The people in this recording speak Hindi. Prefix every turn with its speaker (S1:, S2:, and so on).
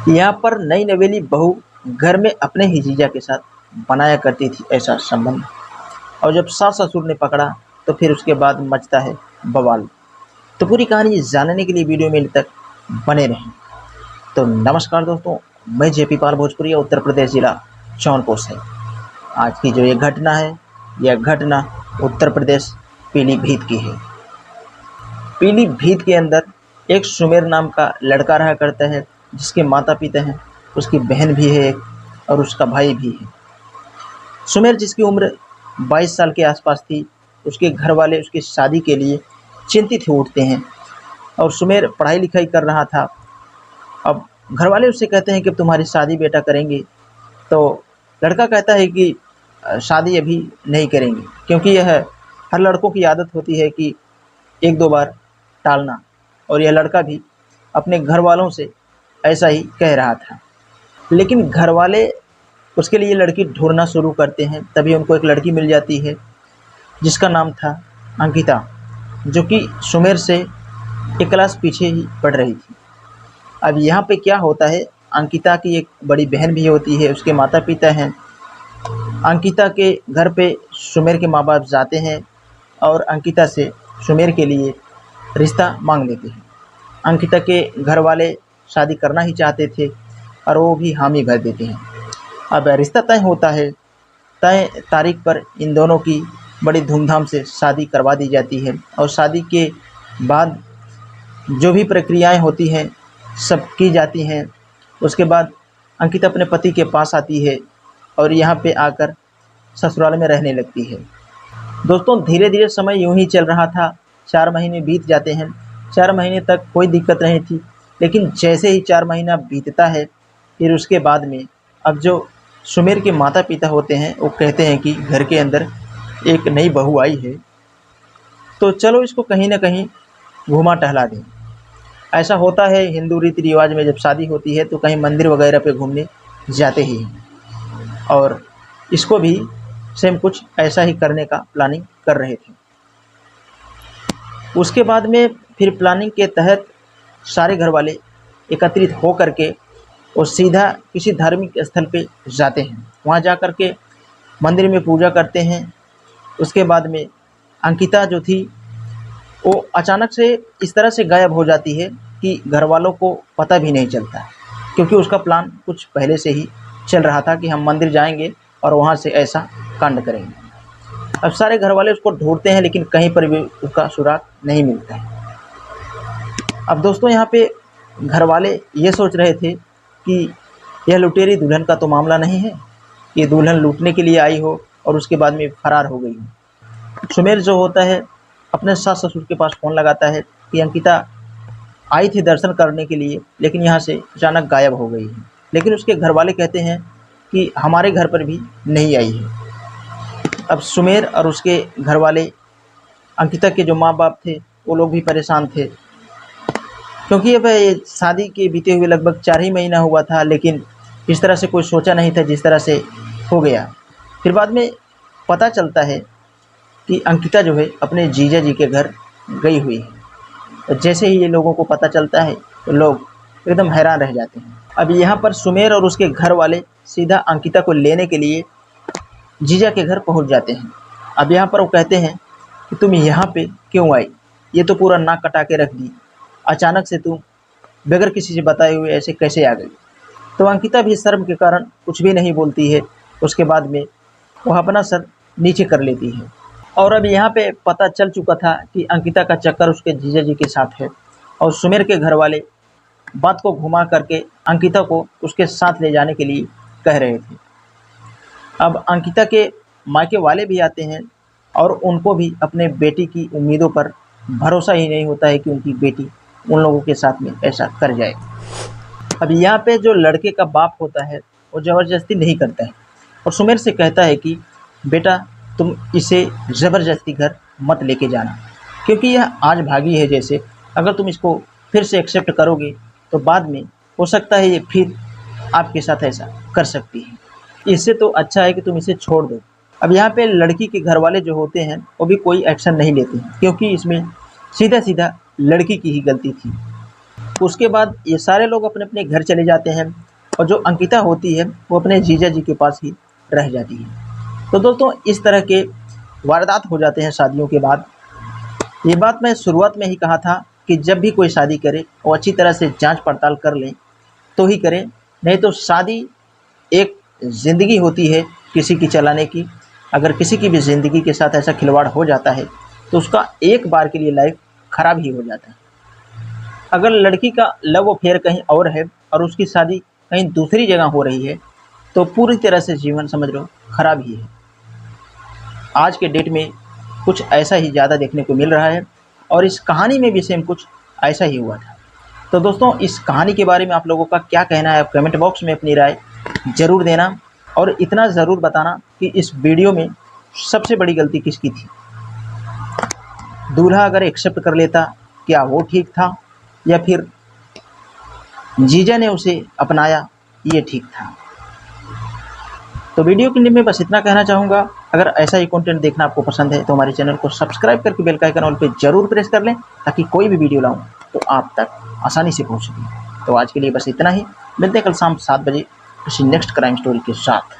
S1: यहाँ पर नई नवेली बहू घर में अपने ही जीजा के साथ बनाया करती थी ऐसा संबंध, और जब सास ससुर ने पकड़ा तो फिर उसके बाद मचता है बवाल। तो पूरी कहानी जानने के लिए वीडियो में अंत तक बने रहें। तो नमस्कार दोस्तों, मैं जेपी पाल भोजपुरी, उत्तर प्रदेश जिला जौनपुर से। आज की जो ये घटना है, यह घटना उत्तर प्रदेश पीलीभीत की है। पीलीभीत के अंदर एक सुमेर नाम का लड़का रहा करता है, जिसके माता पिता हैं, उसकी बहन भी है एक, और उसका भाई भी है। सुमेर, जिसकी उम्र 22 साल के आसपास थी, उसके घर वाले उसकी शादी के लिए चिंतित हो उठते हैं। और सुमेर पढ़ाई लिखाई कर रहा था। अब घर वाले उससे कहते हैं कि तुम्हारी शादी बेटा करेंगे। तो लड़का कहता है कि शादी अभी नहीं करेंगे, क्योंकि यह हर लड़कों की आदत होती है कि एक दो बार टालना, और यह लड़का भी अपने घर वालों से ऐसा ही कह रहा था। लेकिन घर वाले उसके लिए लड़की ढूंढना शुरू करते हैं। तभी उनको एक लड़की मिल जाती है, जिसका नाम था अंकिता, जो कि सुमेर से एक क्लास पीछे ही पढ़ रही थी। अब यहाँ पे क्या होता है, अंकिता की एक बड़ी बहन भी होती है, उसके माता पिता हैं। अंकिता के घर पे सुमेर के माँ बाप जाते हैं और अंकिता से सुमेर के लिए रिश्ता मांग लेते हैं। अंकिता के घर वाले शादी करना ही चाहते थे और वो भी हामी भर देते हैं। अब रिश्ता तय होता है। तय तारीख पर इन दोनों की बड़ी धूमधाम से शादी करवा दी जाती है, और शादी के बाद जो भी प्रक्रियाएं होती हैं सब की जाती हैं। उसके बाद अंकिता अपने पति के पास आती है और यहाँ पे आकर ससुराल में रहने लगती है। दोस्तों, धीरे धीरे समय यूं ही चल रहा था। 4 महीने बीत जाते हैं। 4 महीने तक कोई दिक्कत नहीं थी, लेकिन जैसे ही 4 महीना बीतता है, फिर उसके बाद में अब जो सुमेर के माता पिता होते हैं वो कहते हैं कि घर के अंदर एक नई बहू आई है, तो चलो इसको कहीं ना कहीं घुमा टहला दें। ऐसा होता है हिंदू रीति रिवाज में, जब शादी होती है तो कहीं मंदिर वगैरह पे घूमने जाते ही हैं, और इसको भी सेम कुछ ऐसा ही करने का प्लानिंग कर रहे थे। उसके बाद में फिर प्लानिंग के तहत सारे घर वाले एकत्रित हो करके और सीधा किसी धार्मिक स्थल पे जाते हैं। वहाँ जा कर के मंदिर में पूजा करते हैं। उसके बाद में अंकिता जो थी वो अचानक से इस तरह से गायब हो जाती है कि घर वालों को पता भी नहीं चलता, क्योंकि उसका प्लान कुछ पहले से ही चल रहा था कि हम मंदिर जाएंगे और वहाँ से ऐसा कांड करेंगे। अब सारे घर वाले उसको ढूंढते हैं, लेकिन कहीं पर भी उसका सुराग नहीं मिलता है। अब दोस्तों, यहाँ पे घर वाले ये सोच रहे थे कि यह लुटेरी दुल्हन का तो मामला नहीं है, ये दुल्हन लूटने के लिए आई हो और उसके बाद में फरार हो गई हो। सुमेर जो होता है अपने सास ससुर के पास फ़ोन लगाता है कि अंकिता आई थी दर्शन करने के लिए, लेकिन यहाँ से अचानक गायब हो गई है। लेकिन उसके घर वाले कहते हैं कि हमारे घर पर भी नहीं आई है। अब सुमेर और उसके घर वाले, अंकिता के जो माँ बाप थे, वो लोग भी परेशान थे, क्योंकि अब ये शादी के बीते हुए लगभग 4 ही महीना हुआ था, लेकिन इस तरह से कोई सोचा नहीं था जिस तरह से हो गया। फिर बाद में पता चलता है कि अंकिता जो है अपने जीजा जी के घर गई हुई है। और जैसे ही ये लोगों को पता चलता है तो लोग एकदम हैरान रह जाते हैं। अब यहाँ पर सुमेर और उसके घर वाले सीधा अंकिता को लेने के लिए जीजा के घर पहुँच जाते हैं। अब यहाँ पर वो कहते हैं कि तुम यहाँ पे क्यों आई, ये तो पूरा नाक कटा के रख दी, अचानक से तुम बगैर किसी से बताए हुए ऐसे कैसे आ गई। तो अंकिता भी शर्म के कारण कुछ भी नहीं बोलती है। उसके बाद में वह अपना सर नीचे कर लेती है। और अब यहाँ पे पता चल चुका था कि अंकिता का चक्कर उसके जीजा जी के साथ है, और सुमेर के घर वाले बात को घुमा करके अंकिता को उसके साथ ले जाने के लिए कह रहे थे। अब अंकिता के मायके वाले भी आते हैं, और उनको भी अपने बेटी की उम्मीदों पर भरोसा ही नहीं होता है कि उनकी बेटी उन लोगों के साथ में ऐसा कर जाए। अब यहाँ पे जो लड़के का बाप होता है वो ज़बरदस्ती नहीं करता है, और सुमेर से कहता है कि बेटा तुम इसे ज़बरदस्ती घर मत लेके जाना, क्योंकि यह आज भागी है। जैसे अगर तुम इसको फिर से एक्सेप्ट करोगे तो बाद में हो सकता है ये फिर आपके साथ ऐसा कर सकती है। इससे तो अच्छा है कि तुम इसे छोड़ दो। अब यहाँ पे लड़की के घर वाले जो होते हैं वो भी कोई एक्शन नहीं लेते हैं, क्योंकि इसमें सीधा सीधा लड़की की ही गलती थी। उसके बाद ये सारे लोग अपने अपने घर चले जाते हैं और जो अंकिता होती है वो अपने जीजा जी के पास ही रह जाती है। तो दोस्तों इस तरह के वारदात हो जाते हैं शादियों के बाद। ये बात मैं शुरुआत में ही कहा था कि जब भी कोई शादी करे वो अच्छी तरह से जांच पड़ताल कर लें तो ही करें, नहीं तो शादी एक ज़िंदगी होती है किसी की चलाने की। अगर किसी की भी ज़िंदगी के साथ ऐसा खिलवाड़ हो जाता है तो उसका एक बार के लिए लाइफ ख़राब ही हो जाता है। अगर लड़की का लव अफेयर कहीं और है और उसकी शादी कहीं दूसरी जगह हो रही है तो पूरी तरह से जीवन समझ लो ख़राब ही है। आज के डेट में कुछ ऐसा ही ज़्यादा देखने को मिल रहा है और इस कहानी में भी सेम कुछ ऐसा ही हुआ था। तो दोस्तों इस कहानी के बारे में आप लोगों का क्या कहना है, आप कमेंट बॉक्स में अपनी राय ज़रूर देना और इतना ज़रूर बताना कि इस वीडियो में सबसे बड़ी गलती किसकी थी। दूल्हा अगर एक्सेप्ट कर लेता क्या वो ठीक था, या फिर जीजा ने उसे अपनाया ये ठीक था। तो वीडियो के लिए मैं बस इतना कहना चाहूँगा। अगर ऐसा ही कंटेंट देखना आपको पसंद है तो हमारे चैनल को सब्सक्राइब करके बेल का आइकन ऑल पे ज़रूर प्रेस कर लें ताकि कोई भी वीडियो लाऊं तो आप तक आसानी से पहुंच सके। तो आज के लिए बस इतना ही, मिलते हैं कल शाम 7 बजे किसी नेक्स्ट क्राइम स्टोरी के साथ।